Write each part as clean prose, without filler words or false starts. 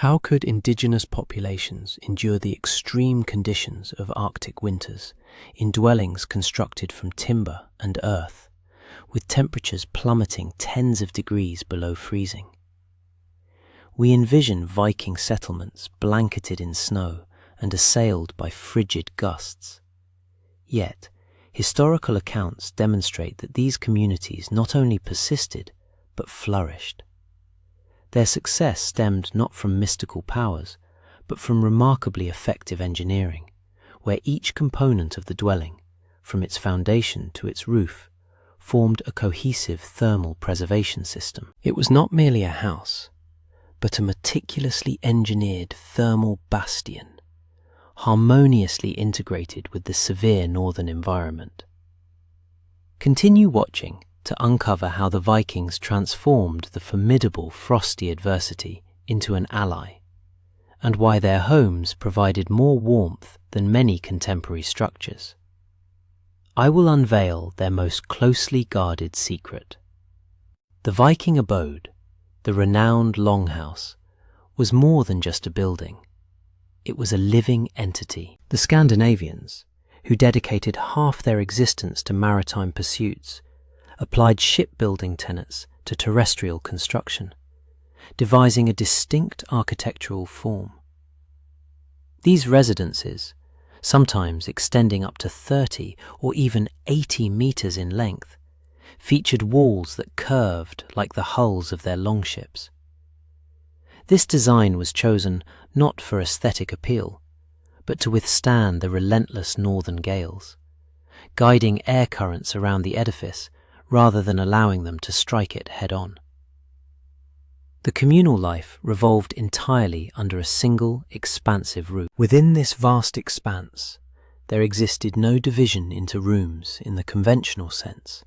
How could indigenous populations endure the extreme conditions of Arctic winters in dwellings constructed from timber and earth, with temperatures plummeting tens of degrees below freezing? We envision Viking settlements blanketed in snow and assailed by frigid gusts. Yet, historical accounts demonstrate that these communities not only persisted, but flourished. Their success stemmed not from mystical powers, but from remarkably effective engineering, where each component of the dwelling, from its foundation to its roof, formed a cohesive thermal preservation system. It was not merely a house, but a meticulously engineered thermal bastion, harmoniously integrated with the severe northern environment. Continue watching to uncover how the Vikings transformed the formidable frosty adversity into an ally, and why their homes provided more warmth than many contemporary structures. I will unveil their most closely guarded secret. The Viking abode, the renowned longhouse, was more than just a building. It was a living entity. The Scandinavians, who dedicated half their existence to maritime pursuits, applied shipbuilding tenets to terrestrial construction, devising a distinct architectural form. These residences, sometimes extending up to 30 or even 80 meters in length, featured walls that curved like the hulls of their longships. This design was chosen not for aesthetic appeal, but to withstand the relentless northern gales, guiding air currents around the edifice rather than allowing them to strike it head-on. The communal life revolved entirely under a single, expansive roof. Within this vast expanse, there existed no division into rooms in the conventional sense.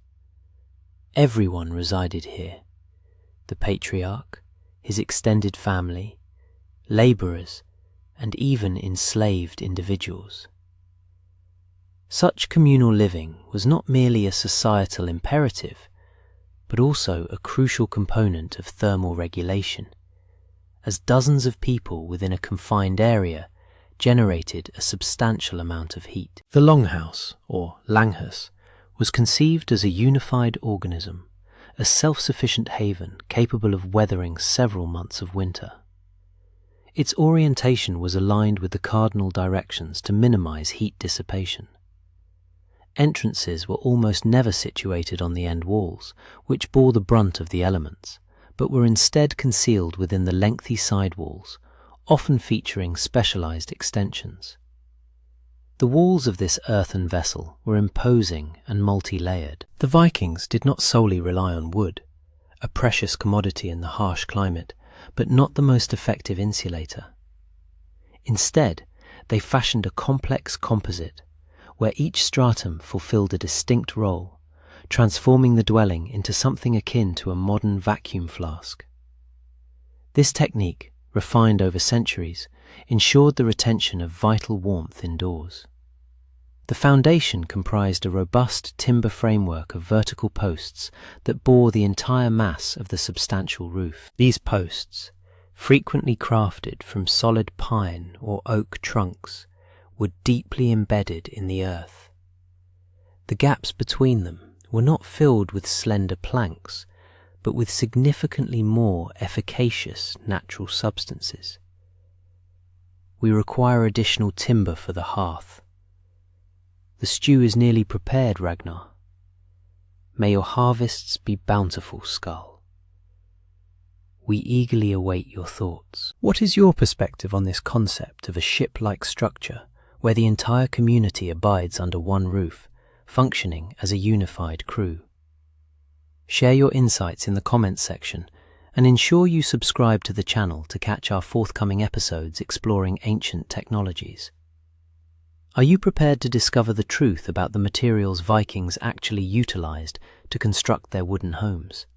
Everyone resided here: the patriarch, his extended family, labourers, and even enslaved individuals. Such communal living was not merely a societal imperative, but also a crucial component of thermal regulation, as dozens of people within a confined area generated a substantial amount of heat. The longhouse, or langhus, was conceived as a unified organism, a self-sufficient haven capable of weathering several months of winter. Its orientation was aligned with the cardinal directions to minimize heat dissipation. Entrances were almost never situated on the end walls, which bore the brunt of the elements, but were instead concealed within the lengthy side walls, often featuring specialized extensions. The walls of this earthen vessel were imposing and multi-layered. The Vikings did not solely rely on wood, a precious commodity in the harsh climate, but not the most effective insulator. Instead, they fashioned a complex composite, where each stratum fulfilled a distinct role, transforming the dwelling into something akin to a modern vacuum flask. This technique, refined over centuries, ensured the retention of vital warmth indoors. The foundation comprised a robust timber framework of vertical posts that bore the entire mass of the substantial roof. These posts, frequently crafted from solid pine or oak trunks, were deeply embedded in the earth. The gaps between them were not filled with slender planks, but with significantly more efficacious natural substances. We require additional timber for the hearth. The stew is nearly prepared, Ragnar. May your harvests be bountiful, Skull. We eagerly await your thoughts. What is your perspective on this concept of a ship-like structure where the entire community abides under one roof, functioning as a unified crew? Share your insights in the comments section and ensure you subscribe to the channel to catch our forthcoming episodes exploring ancient technologies. Are you prepared to discover the truth about the materials Vikings actually utilized to construct their wooden homes?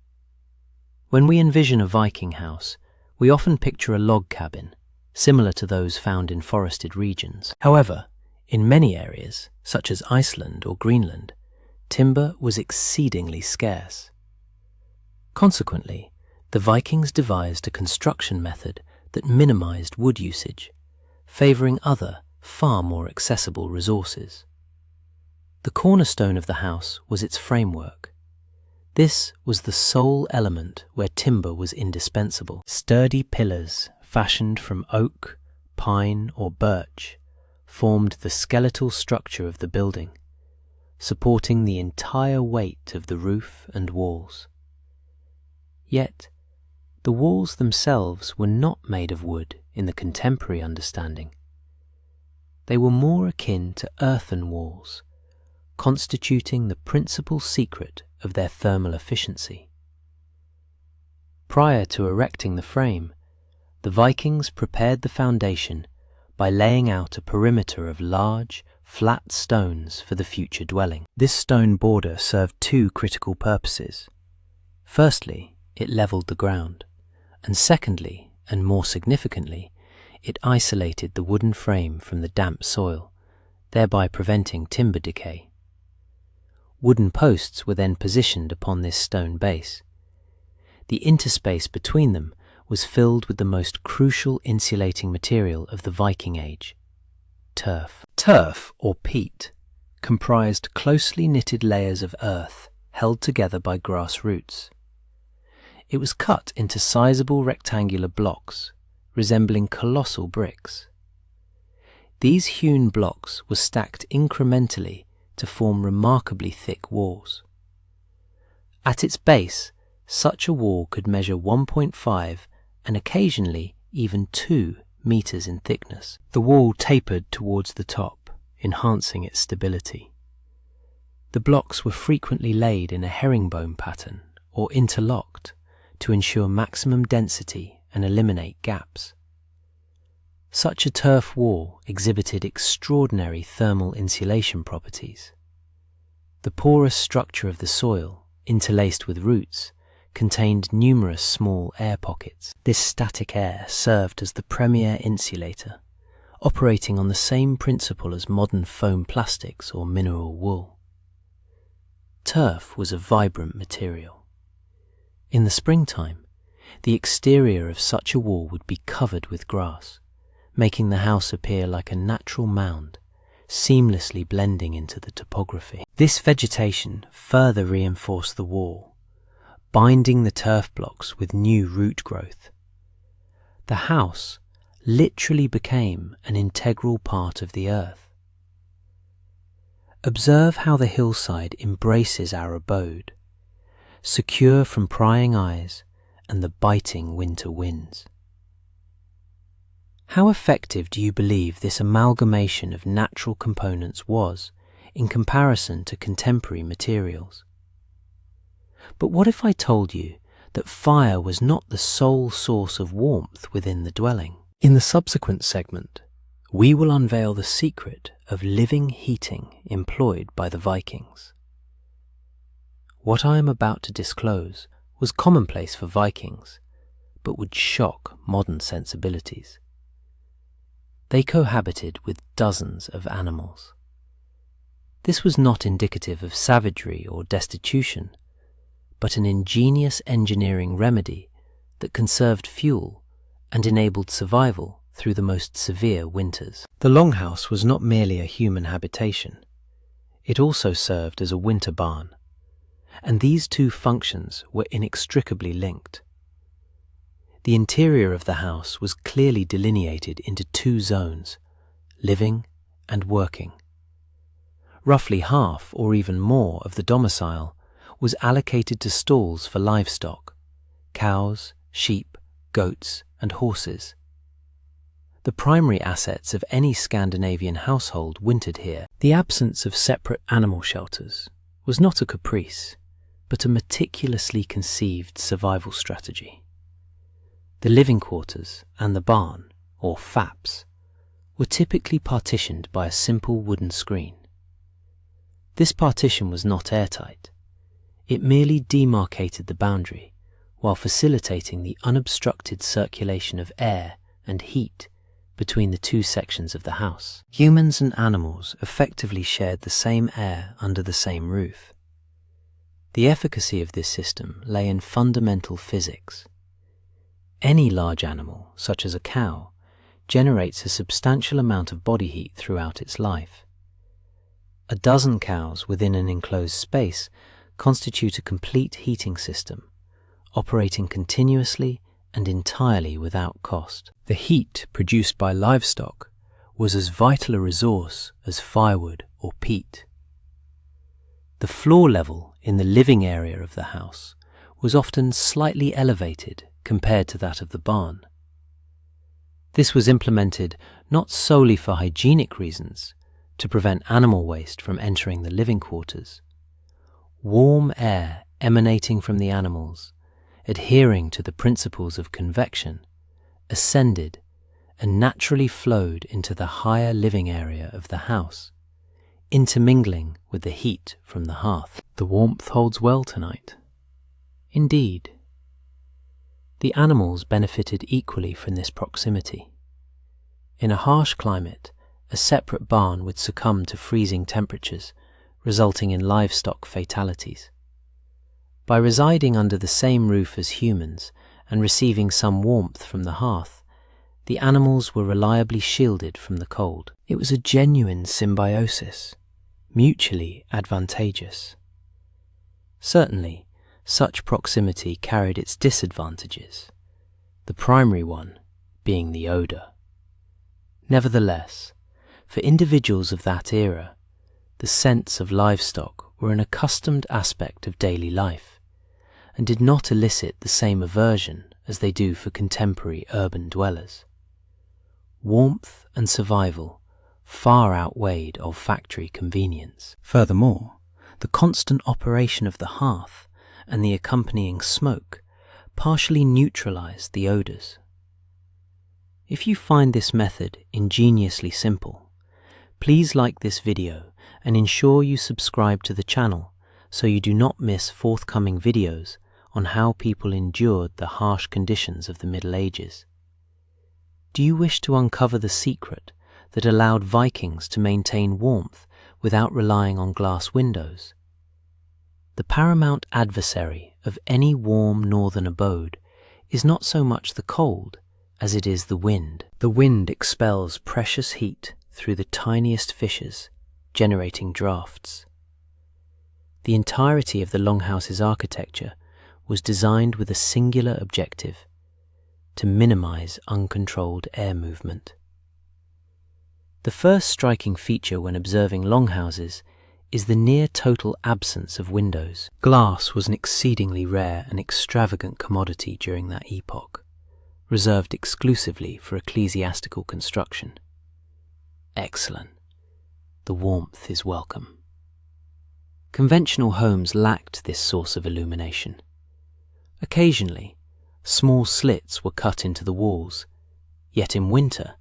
When we envision a Viking house, we often picture a log cabin, similar to those found in forested regions. However, in many areas, such as Iceland or Greenland, timber was exceedingly scarce. Consequently, the Vikings devised a construction method that minimized wood usage, favoring other, far more accessible resources. The cornerstone of the house was its framework. This was the sole element where timber was indispensable. Sturdy pillars, fashioned from oak, pine, or birch, formed the skeletal structure of the building, supporting the entire weight of the roof and walls. Yet, the walls themselves were not made of wood in the contemporary understanding. They were more akin to earthen walls, constituting the principal secret of their thermal efficiency. Prior to erecting the frame, the Vikings prepared the foundation by laying out a perimeter of large, flat stones for the future dwelling. This stone border served two critical purposes. Firstly, it leveled the ground, and secondly, and more significantly, it isolated the wooden frame from the damp soil, thereby preventing timber decay. Wooden posts were then positioned upon this stone base. The interspace between them was filled with the most crucial insulating material of the Viking Age, turf. Turf, or peat, comprised closely knitted layers of earth held together by grass roots. It was cut into sizable rectangular blocks, resembling colossal bricks. These hewn blocks were stacked incrementally to form remarkably thick walls. At its base, such a wall could measure 1.5 and occasionally even 2 meters in thickness. The wall tapered towards the top, enhancing its stability. The blocks were frequently laid in a herringbone pattern or interlocked to ensure maximum density and eliminate gaps. Such a turf wall exhibited extraordinary thermal insulation properties. The porous structure of the soil, interlaced with roots, contained numerous small air pockets. This static air served as the premier insulator, operating on the same principle as modern foam plastics or mineral wool. Turf was a vibrant material. In the springtime, the exterior of such a wall would be covered with grass, making the house appear like a natural mound, seamlessly blending into the topography. This vegetation further reinforced the wall, binding the turf blocks with new root growth. The house literally became an integral part of the earth. Observe how the hillside embraces our abode, secure from prying eyes and the biting winter winds. How effective do you believe this amalgamation of natural components was in comparison to contemporary materials? But what if I told you that fire was not the sole source of warmth within the dwelling? In the subsequent segment, we will unveil the secret of living heating employed by the Vikings. What I am about to disclose was commonplace for Vikings, but would shock modern sensibilities. They cohabited with dozens of animals. This was not indicative of savagery or destitution, but an ingenious engineering remedy that conserved fuel and enabled survival through the most severe winters. The longhouse was not merely a human habitation. It also served as a winter barn, and these two functions were inextricably linked. The interior of the house was clearly delineated into two zones, living and working. Roughly half or even more of the domicile was allocated to stalls for livestock, cows, sheep, goats, and horses. The primary assets of any Scandinavian household wintered here. The absence of separate animal shelters was not a caprice, but a meticulously conceived survival strategy. The living quarters and the barn, or faps, were typically partitioned by a simple wooden screen. This partition was not airtight. It merely demarcated the boundary while facilitating the unobstructed circulation of air and heat between the two sections of the house. Humans and animals effectively shared the same air under the same roof. The efficacy of this system lay in fundamental physics. Any large animal, such as a cow, generates a substantial amount of body heat throughout its life. A dozen cows within an enclosed space constitute a complete heating system, operating continuously and entirely without cost. The heat produced by livestock was as vital a resource as firewood or peat. The floor level in the living area of the house was often slightly elevated compared to that of the barn. This was implemented not solely for hygienic reasons, to prevent animal waste from entering the living quarters. Warm air emanating from the animals, adhering to the principles of convection, ascended and naturally flowed into the higher living area of the house, intermingling with the heat from the hearth. The warmth holds well tonight. Indeed, the animals benefited equally from this proximity. In a harsh climate, a separate barn would succumb to freezing temperatures, resulting in livestock fatalities. By residing under the same roof as humans and receiving some warmth from the hearth, the animals were reliably shielded from the cold. It was a genuine symbiosis, mutually advantageous. Certainly, such proximity carried its disadvantages, the primary one being the odour. Nevertheless, for individuals of that era, the scents of livestock were an accustomed aspect of daily life, and did not elicit the same aversion as they do for contemporary urban dwellers. Warmth and survival far outweighed olfactory convenience. Furthermore, the constant operation of the hearth and the accompanying smoke partially neutralized the odors. If you find this method ingeniously simple, please like this video and ensure you subscribe to the channel so you do not miss forthcoming videos on how people endured the harsh conditions of the Middle Ages. Do you wish to uncover the secret that allowed Vikings to maintain warmth without relying on glass windows? The paramount adversary of any warm northern abode is not so much the cold as it is the wind. The wind expels precious heat through the tiniest fissures, generating drafts. The entirety of the longhouse's architecture was designed with a singular objective: to minimize uncontrolled air movement. The first striking feature when observing longhouses is the near total absence of windows. Glass was an exceedingly rare and extravagant commodity during that epoch, reserved exclusively for ecclesiastical construction. Excellent. The warmth is welcome. Conventional homes lacked this source of illumination. Occasionally, small slits were cut into the walls, yet in winter,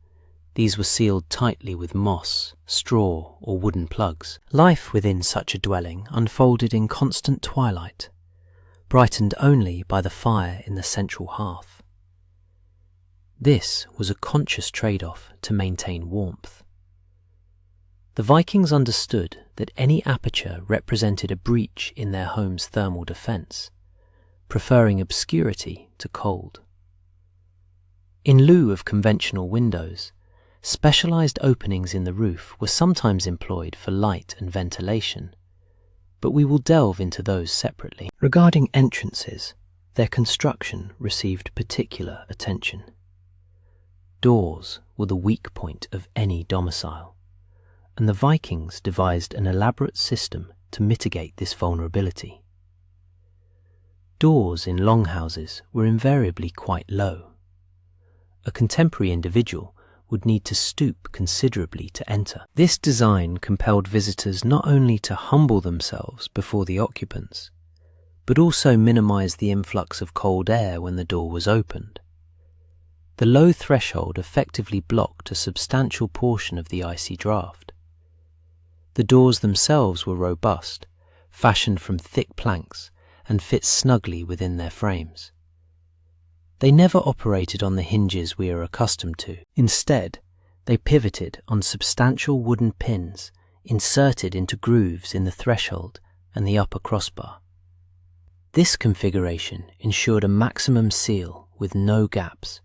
these were sealed tightly with moss, straw, or wooden plugs. Life within such a dwelling unfolded in constant twilight, brightened only by the fire in the central hearth. This was a conscious trade-off to maintain warmth. The Vikings understood that any aperture represented a breach in their home's thermal defense, preferring obscurity to cold. In lieu of conventional windows, specialized openings in the roof were sometimes employed for light and ventilation, but we will delve into those separately. Regarding entrances, their construction received particular attention. Doors were the weak point of any domicile, and the Vikings devised an elaborate system to mitigate this vulnerability. Doors in longhouses were invariably quite low. A contemporary individual would need to stoop considerably to enter. This design compelled visitors not only to humble themselves before the occupants, but also minimize the influx of cold air when the door was opened. The low threshold effectively blocked a substantial portion of the icy draft. The doors themselves were robust, fashioned from thick planks, and fit snugly within their frames. They never operated on the hinges we are accustomed to. Instead, they pivoted on substantial wooden pins inserted into grooves in the threshold and the upper crossbar. This configuration ensured a maximum seal with no gaps.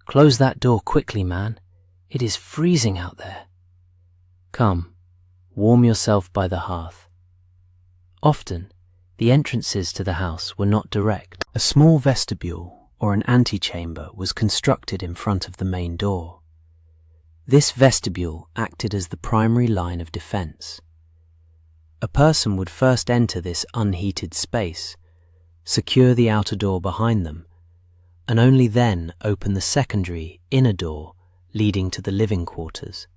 "Close that door quickly, man. It is freezing out there. Come, warm yourself by the hearth." Often, the entrances to the house were not direct. A small vestibule or an antechamber was constructed in front of the main door. This vestibule acted as the primary line of defense. A person would first enter this unheated space, secure the outer door behind them, and only then open the secondary inner door leading to the living quarters.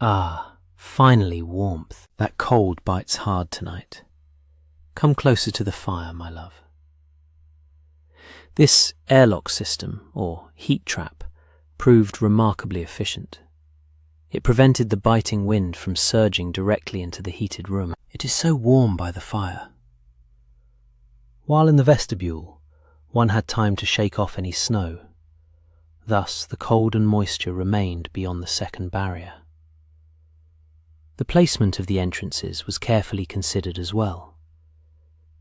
Ah, finally warmth. That cold bites hard tonight. Come closer to the fire, my love. This airlock system, or heat trap, proved remarkably efficient. It prevented the biting wind from surging directly into the heated room. It is so warm by the fire. While in the vestibule, one had time to shake off any snow. Thus, the cold and moisture remained beyond the second barrier. The placement of the entrances was carefully considered as well.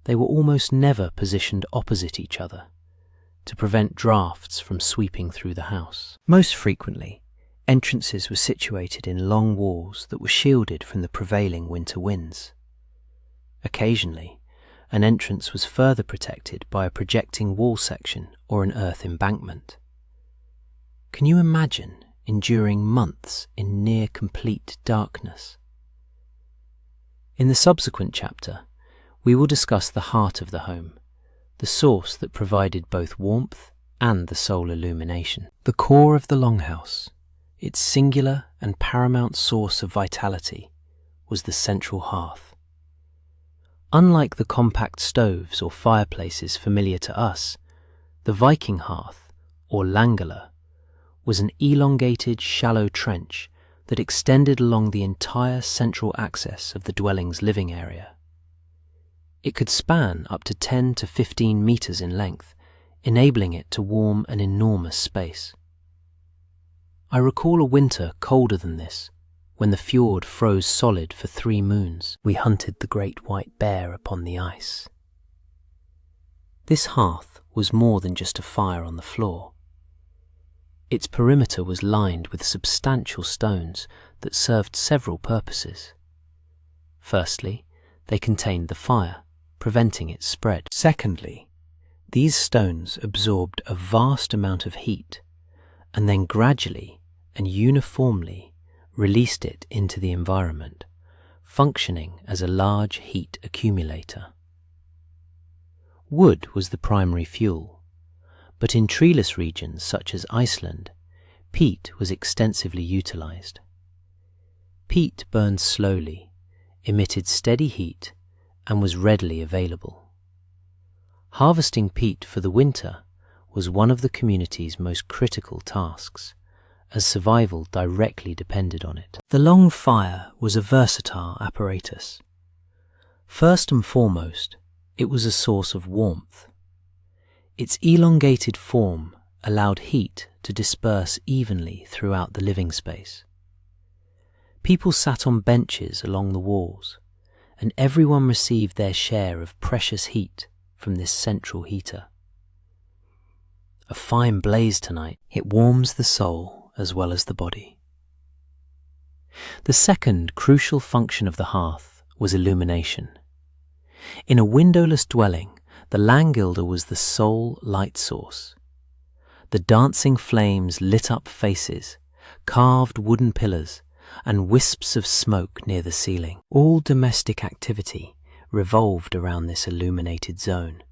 They were almost never positioned opposite each other, to prevent drafts from sweeping through the house. Most frequently, entrances were situated in long walls that were shielded from the prevailing winter winds. Occasionally, an entrance was further protected by a projecting wall section or an earth embankment. Can you imagine enduring months in near complete darkness? In the subsequent chapter, we will discuss the heart of the home, the source that provided both warmth and the sole illumination. The core of the longhouse, its singular and paramount source of vitality, was the central hearth. Unlike the compact stoves or fireplaces familiar to us, the Viking hearth, or langela, was an elongated, shallow trench that extended along the entire central axis of the dwelling's living area. It could span up to 10 to 15 meters in length, enabling it to warm an enormous space. I recall a winter colder than this, when the fjord froze solid for 3 moons. We hunted the great white bear upon the ice. This hearth was more than just a fire on the floor. Its perimeter was lined with substantial stones that served several purposes. Firstly, they contained the fire, preventing its spread. Secondly, these stones absorbed a vast amount of heat and then gradually and uniformly released it into the environment, functioning as a large heat accumulator. Wood was the primary fuel, but in treeless regions such as Iceland, peat was extensively utilized. Peat burned slowly, emitted steady heat, and was readily available. Harvesting peat for the winter was one of the community's most critical tasks, as survival directly depended on it. The long fire was a versatile apparatus. First and foremost, it was a source of warmth. Its elongated form allowed heat to disperse evenly throughout the living space. People sat on benches along the walls, and everyone received their share of precious heat from this central heater. A fine blaze tonight. It warms the soul as well as the body. The second crucial function of the hearth was illumination. In a windowless dwelling, the Langilder was the sole light source. The dancing flames lit up faces, carved wooden pillars, and wisps of smoke near the ceiling. All domestic activity revolved around this illuminated zone.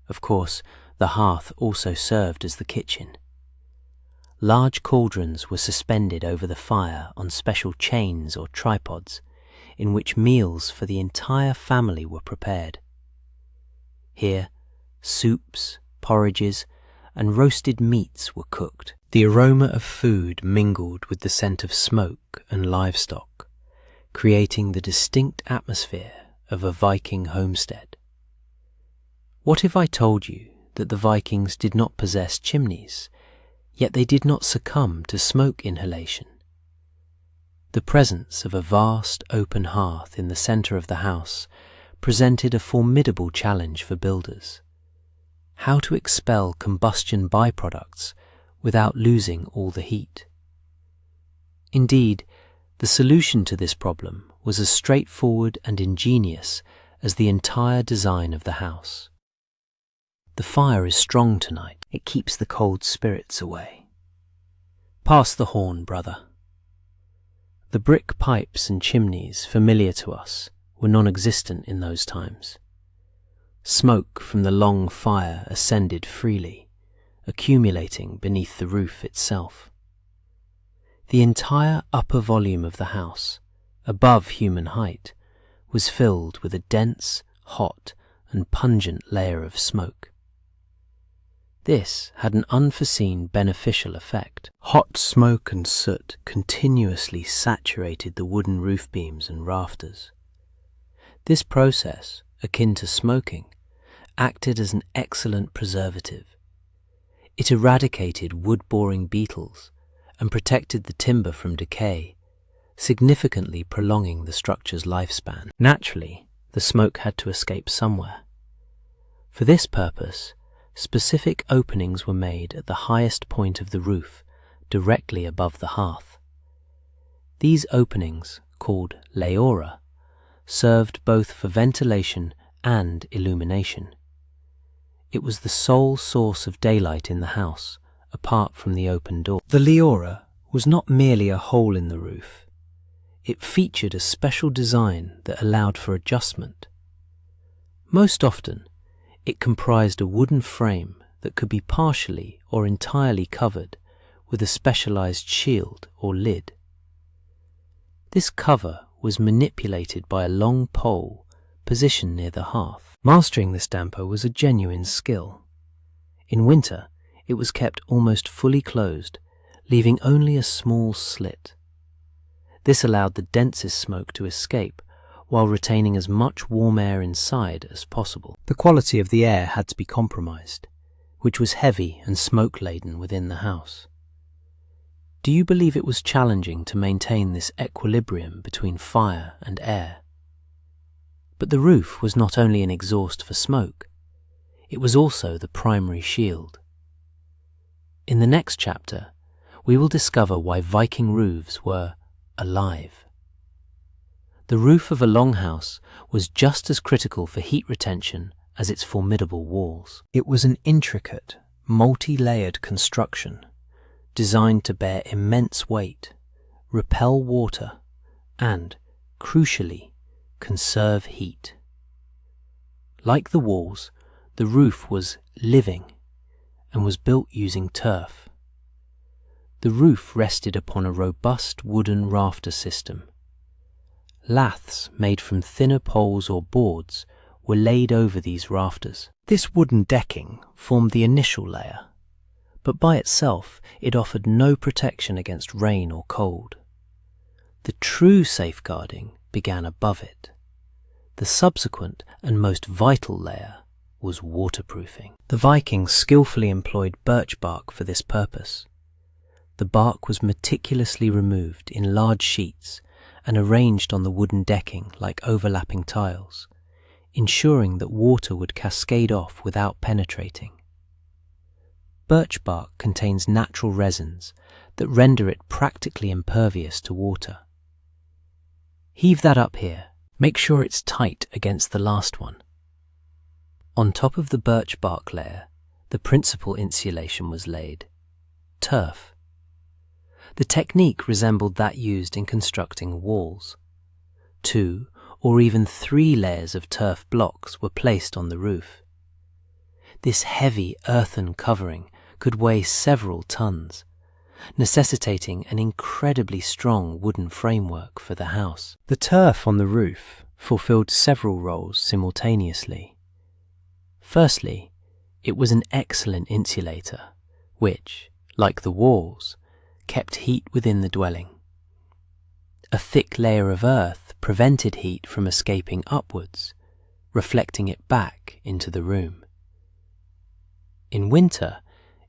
Of course, the hearth also served as the kitchen. Large cauldrons were suspended over the fire on special chains or tripods, in which meals for the entire family were prepared. Here, soups, porridges, and roasted meats were cooked. The aroma of food mingled with the scent of smoke and livestock, creating the distinct atmosphere of a Viking homestead. What if I told you that the Vikings did not possess chimneys, yet they did not succumb to smoke inhalation? The presence of a vast open hearth in the centre of the house presented a formidable challenge for builders. how to expel combustion byproducts without losing all the heat. Indeed, the solution to this problem was as straightforward and ingenious as the entire design of the house. The fire is strong tonight. It keeps the cold spirits away. Pass the horn, brother. The brick pipes and chimneys familiar to us were non-existent in those times. Smoke from the long fire ascended freely, accumulating beneath the roof itself. The entire upper volume of the house, above human height, was filled with a dense, hot, and pungent layer of smoke. This had an unforeseen beneficial effect. Hot smoke and soot continuously saturated the wooden roof beams and rafters. This process, akin to smoking, acted as an excellent preservative. It eradicated wood-boring beetles and protected the timber from decay, significantly prolonging the structure's lifespan. Naturally, the smoke had to escape somewhere. For this purpose, specific openings were made at the highest point of the roof, directly above the hearth. These openings, called leora, served both for ventilation and illumination. It was the sole source of daylight in the house, apart from the open door. The leora was not merely a hole in the roof. It featured a special design that allowed for adjustment. Most often, it comprised a wooden frame that could be partially or entirely covered with a specialized shield or lid. This cover was manipulated by a long pole positioned near the hearth. Mastering this damper was a genuine skill. In winter, it was kept almost fully closed, leaving only a small slit. This allowed the densest smoke to escape while retaining as much warm air inside as possible. The quality of the air had to be compromised, which was heavy and smoke-laden within the house. Do you believe it was challenging to maintain this equilibrium between fire and air? But the roof was not only an exhaust for smoke, it was also the primary shield. In the next chapter, we will discover why Viking roofs were alive. The roof of a longhouse was just as critical for heat retention as its formidable walls. It was an intricate, multi-layered construction designed to bear immense weight, repel water, and, crucially, conserve heat. Like the walls, the roof was living and was built using turf. The roof rested upon a robust wooden rafter system. Laths made from thinner poles or boards were laid over these rafters. This wooden decking formed the initial layer, but by itself it offered no protection against rain or cold. The true safeguarding began above it. The subsequent and most vital layer was waterproofing. The Vikings skillfully employed birch bark for this purpose. The bark was meticulously removed in large sheets and arranged on the wooden decking like overlapping tiles, ensuring that water would cascade off without penetrating. Birch bark contains natural resins that render it practically impervious to water. Heave that up here. Make sure it's tight against the last one. On top of the birch bark layer, the principal insulation was laid: turf. The technique resembled that used in constructing walls. 2 or even 3 layers of turf blocks were placed on the roof. This heavy earthen covering could weigh several tons, necessitating an incredibly strong wooden framework for the house. The turf on the roof fulfilled several roles simultaneously. Firstly, it was an excellent insulator, which, like the walls, kept heat within the dwelling. A thick layer of earth prevented heat from escaping upwards, reflecting it back into the room. In winter,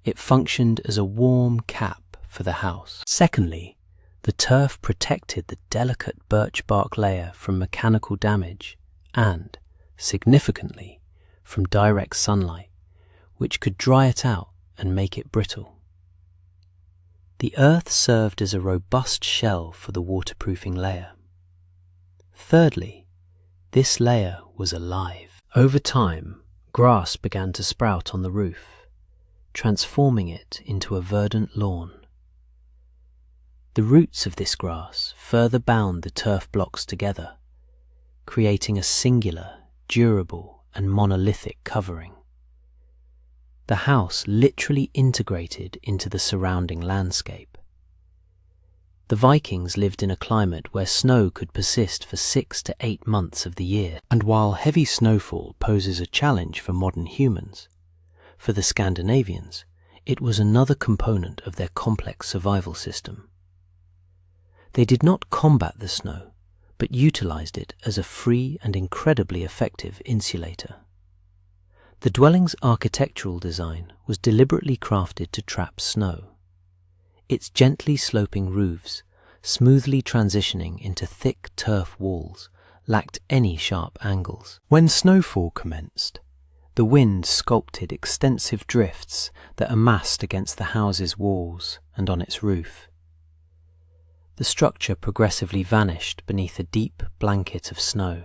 it functioned as a warm cap for the house. Secondly, the turf protected the delicate birch bark layer from mechanical damage and, significantly, from direct sunlight, which could dry it out and make it brittle. The earth served as a robust shell for the waterproofing layer. Thirdly, this layer was alive. Over time, grass began to sprout on the roof, transforming it into a verdant lawn. The roots of this grass further bound the turf blocks together, creating a singular, durable, and monolithic covering. The house literally integrated into the surrounding landscape. The Vikings lived in a climate where snow could persist for 6 to 8 months of the year, and while heavy snowfall poses a challenge for modern humans, for the Scandinavians, it was another component of their complex survival system. They did not combat the snow, but utilized it as a free and incredibly effective insulator. The dwelling's architectural design was deliberately crafted to trap snow. Its gently sloping roofs, smoothly transitioning into thick turf walls, lacked any sharp angles. When snowfall commenced, the wind sculpted extensive drifts that amassed against the house's walls and on its roof. The structure progressively vanished beneath a deep blanket of snow.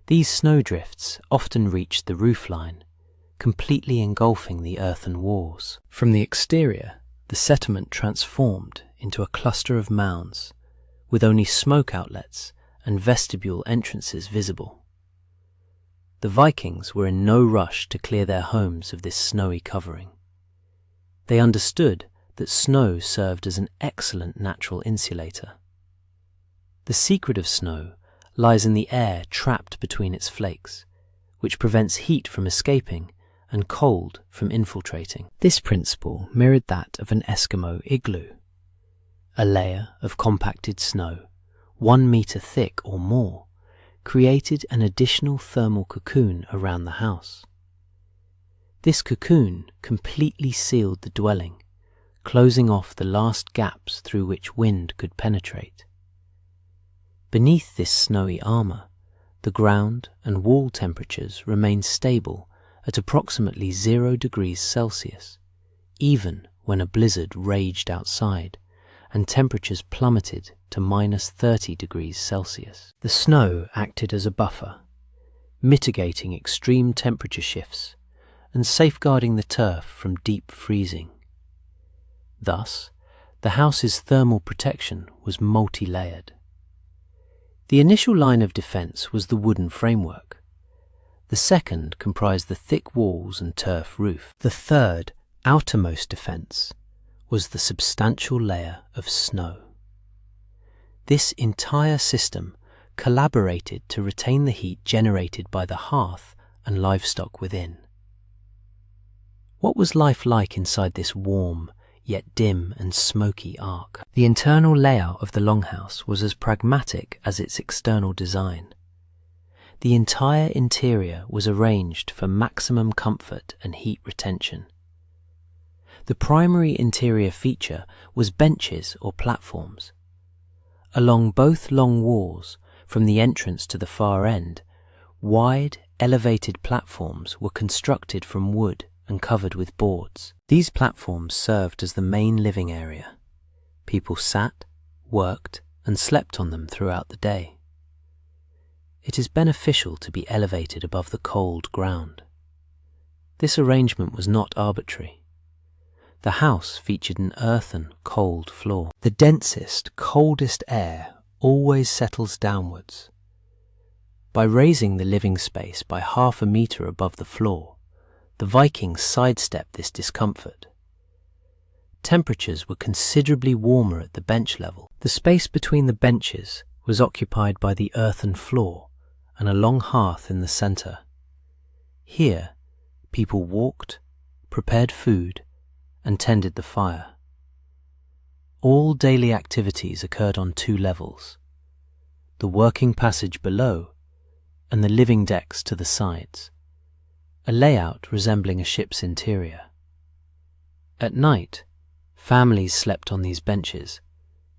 These snowdrifts often reached the roofline, completely engulfing the earthen walls. From the exterior, the settlement transformed into a cluster of mounds, with only smoke outlets and vestibule entrances visible. The Vikings were in no rush to clear their homes of this snowy covering. They understood that snow served as an excellent natural insulator. The secret of snow lies in the air trapped between its flakes, which prevents heat from escaping and cold from infiltrating. This principle mirrored that of an Eskimo igloo. A layer of compacted snow, 1 meter thick or more, created an additional thermal cocoon around the house. This cocoon completely sealed the dwelling, closing off the last gaps through which wind could penetrate. Beneath this snowy armor, the ground and wall temperatures remained stable at approximately 0 degrees Celsius, even when a blizzard raged outside and temperatures plummeted to -30 degrees Celsius. The snow acted as a buffer, mitigating extreme temperature shifts and safeguarding the turf from deep freezing. Thus, the house's thermal protection was multi-layered. The initial line of defense was the wooden framework. The second comprised the thick walls and turf roof. The third, outermost defense was the substantial layer of snow. This entire system collaborated to retain the heat generated by the hearth and livestock within. What was life like inside this warm, yet dim and smoky ark? The internal layout of the longhouse was as pragmatic as its external design. The entire interior was arranged for maximum comfort and heat retention. The primary interior feature was benches or platforms. Along both long walls, from the entrance to the far end, wide, elevated platforms were constructed from wood and covered with boards. These platforms served as the main living area. People sat, worked, and slept on them throughout the day. It is beneficial to be elevated above the cold ground. This arrangement was not arbitrary. The house featured an earthen, cold floor. The densest, coldest air always settles downwards. By raising the living space by 1/2 meter above the floor, the Vikings sidestepped this discomfort. Temperatures were considerably warmer at the bench level. The space between the benches was occupied by the earthen floor and a long hearth in the center. Here, people walked, prepared food, and tended the fire. All daily activities occurred on 2 levels, the working passage below and the living decks to the sides, a layout resembling a ship's interior. At night, families slept on these benches,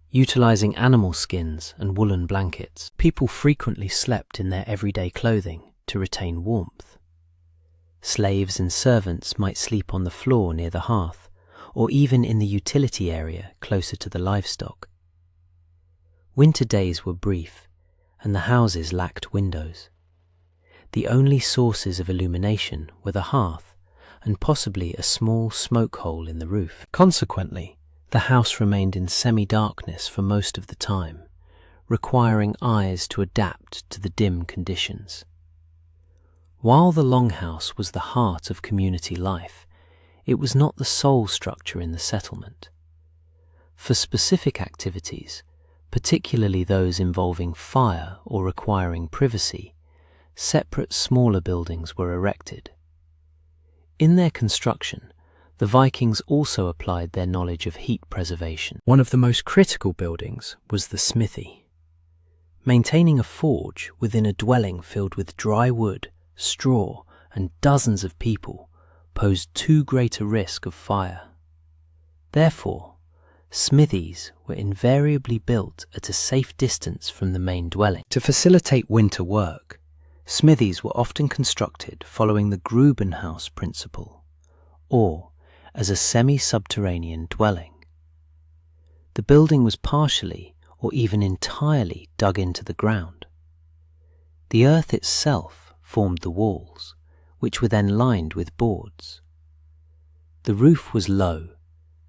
utilizing animal skins and woolen blankets. People frequently slept in their everyday clothing to retain warmth. Slaves and servants might sleep on the floor near the hearth, or even in the utility area closer to the livestock. Winter days were brief, and the houses lacked windows. The only sources of illumination were the hearth and possibly a small smoke hole in the roof. Consequently, the house remained in semi-darkness for most of the time, requiring eyes to adapt to the dim conditions. While the longhouse was the heart of community life, it was not the sole structure in the settlement. For specific activities, particularly those involving fire or requiring privacy, separate smaller buildings were erected. In their construction, the Vikings also applied their knowledge of heat preservation. One of the most critical buildings was the smithy. Maintaining a forge within a dwelling filled with dry wood, straw, and dozens of people posed too great a risk of fire. Therefore, smithies were invariably built at a safe distance from the main dwelling. To facilitate winter work, smithies were often constructed following the Grubenhaus principle, or as a semi-subterranean dwelling. The building was partially or even entirely dug into the ground. The earth itself formed the walls, which were then lined with boards. The roof was low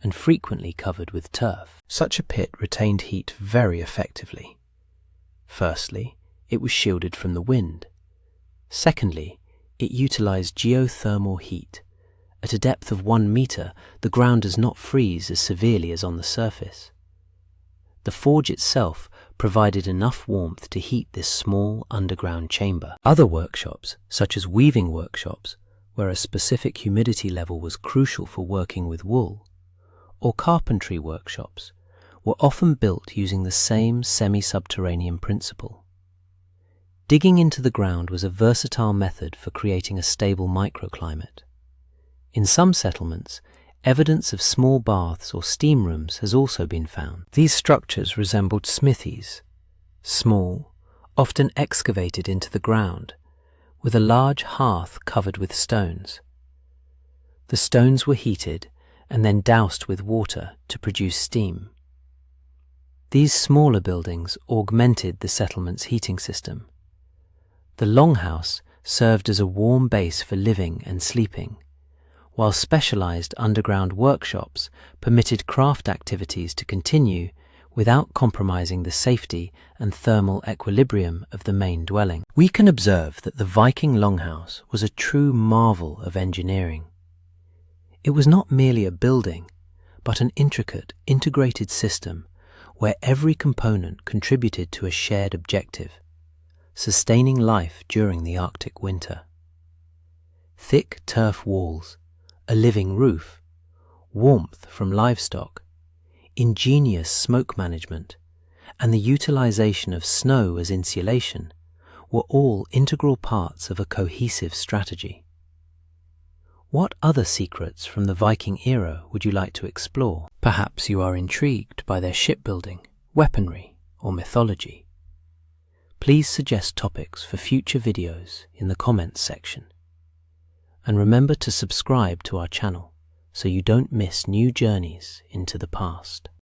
and frequently covered with turf. Such a pit retained heat very effectively. Firstly, it was shielded from the wind. Secondly, it utilized geothermal heat. At a depth of 1 meter, the ground does not freeze as severely as on the surface. The forge itself provided enough warmth to heat this small underground chamber. Other workshops, such as weaving workshops, where a specific humidity level was crucial for working with wool, or carpentry workshops, were often built using the same semi-subterranean principle. Digging into the ground was a versatile method for creating a stable microclimate. In some settlements, evidence of small baths or steam rooms has also been found. These structures resembled smithies, small, often excavated into the ground, with a large hearth covered with stones. The stones were heated and then doused with water to produce steam. These smaller buildings augmented the settlement's heating system. The longhouse served as a warm base for living and sleeping, while specialized underground workshops permitted craft activities to continue without compromising the safety and thermal equilibrium of the main dwelling. We can observe that the Viking longhouse was a true marvel of engineering. It was not merely a building, but an intricate, integrated system where every component contributed to a shared objective, sustaining life during the Arctic winter. Thick turf walls, a living roof, warmth from livestock, ingenious smoke management, and the utilization of snow as insulation were all integral parts of a cohesive strategy. What other secrets from the Viking era would you like to explore? Perhaps you are intrigued by their shipbuilding, weaponry, or mythology. Please suggest topics for future videos in the comments section. And remember to subscribe to our channel so you don't miss new journeys into the past.